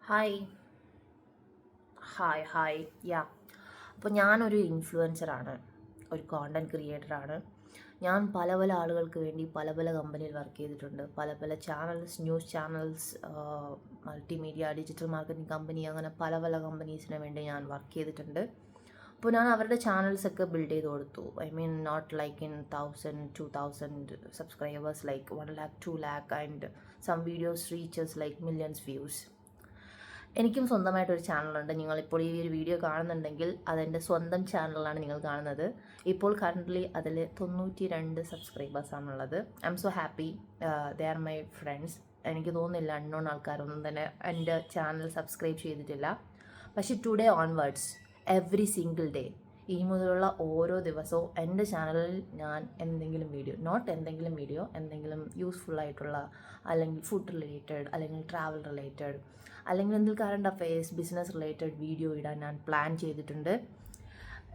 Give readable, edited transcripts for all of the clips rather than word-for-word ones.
Hi hi hi യാ അപ്പോൾ ഞാനൊരു ഇൻഫ്ലുവൻസറാണ്, ഒരു കോണ്ടൻറ് ക്രിയേറ്ററാണ്. ഞാൻ പല പല ആളുകൾക്ക് വേണ്ടി പല പല കമ്പനിയിൽ വർക്ക് ചെയ്തിട്ടുണ്ട്. പല പല channels, news channels, multimedia, digital marketing company, അങ്ങനെ പല പല കമ്പനീസിന് വേണ്ടി ഞാൻ വർക്ക് ചെയ്തിട്ടുണ്ട്. അപ്പോൾ ഞാൻ അവരുടെ ചാനൽസൊക്കെ ബിൽഡ് ചെയ്ത് കൊടുത്തു. I mean not like in 1000-2000 subscribers, like 1 lakh 2 lakh, and some videos reaches like millions views. എനിക്കും സ്വന്തമായിട്ടൊരു ചാനലുണ്ട്. നിങ്ങളിപ്പോൾ ഈ ഒരു വീഡിയോ കാണുന്നുണ്ടെങ്കിൽ അതെൻ്റെ സ്വന്തം ചാനലാണ് നിങ്ങൾ കാണുന്നത്. ഇപ്പോൾ കറൻ്റ്ലി അതിൽ 92 സബ്സ്ക്രൈബേഴ്സാണുള്ളത്. I'm so happy. They are my friends. എനിക്ക് തോന്നുന്നില്ല അൺനോൺ ആൾക്കാരൊന്നും തന്നെ എൻ്റെ ചാനൽ സബ്സ്ക്രൈബ് ചെയ്തിട്ടില്ല. പക്ഷേ today onwards, every single day, ഇനി മുതലുള്ള ഓരോ ദിവസവും എൻ്റെ ചാനലിൽ ഞാൻ എന്തെങ്കിലും വീഡിയോ, നോട്ട് എന്തെങ്കിലും വീഡിയോ, എന്തെങ്കിലും യൂസ്ഫുൾ ആയിട്ടുള്ള, അല്ലെങ്കിൽ ഫുഡ് റിലേറ്റഡ്, അല്ലെങ്കിൽ ട്രാവൽ റിലേറ്റഡ്, അല്ലെങ്കിൽ എന്തെങ്കിലും current affairs, business related video ഇടാൻ ഞാൻ പ്ലാൻ ചെയ്തിട്ടുണ്ട്.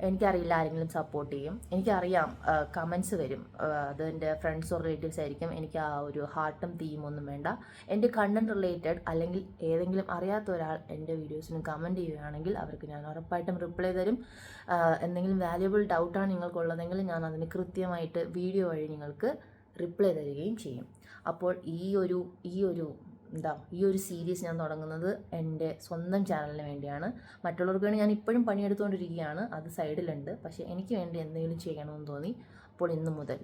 എനിക്കറിയില്ല ആരെങ്കിലും സപ്പോർട്ട് ചെയ്യും. എനിക്കറിയാം കമൻസ് വരും, അത് എൻ്റെ ഫ്രണ്ട്സോ റിലേറ്റീവ്സ് ആയിരിക്കും. എനിക്ക് ആ ഒരു ഹാർട്ടും തീമൊന്നും വേണ്ട. എൻ്റെ കണ്ടൻറ് റിലേറ്റഡ് അല്ലെങ്കിൽ ഏതെങ്കിലും അറിയാത്ത ഒരാൾ എൻ്റെ വീഡിയോസിന് കമൻറ്റ് ചെയ്യുകയാണെങ്കിൽ അവർക്ക് ഞാൻ ഉറപ്പായിട്ടും റിപ്ലൈ തരും. എന്തെങ്കിലും വാല്യുബിൾ ഡൗട്ടാണ് നിങ്ങൾക്കുള്ളതെങ്കിൽ ഞാൻ അതിന് കൃത്യമായിട്ട് വീഡിയോ വഴി നിങ്ങൾക്ക് റിപ്ലൈ തരികയും ചെയ്യും. അപ്പോൾ ഈ ഒരു സീരീസ് ഞാൻ തുടങ്ങുന്നത് എൻ്റെ സ്വന്തം ചാനലിന് വേണ്ടിയാണ്. മറ്റുള്ളവർക്ക് വേണ്ടി ഞാൻ ഇപ്പോഴും പണിയെടുത്തുകൊണ്ടിരിക്കുകയാണ്, അത് സൈഡിലുണ്ട്. പക്ഷേ എനിക്ക് വേണ്ടി എന്തെങ്കിലും ചെയ്യണമെന്ന് തോന്നി. അപ്പോൾ ഇന്ന് മുതൽ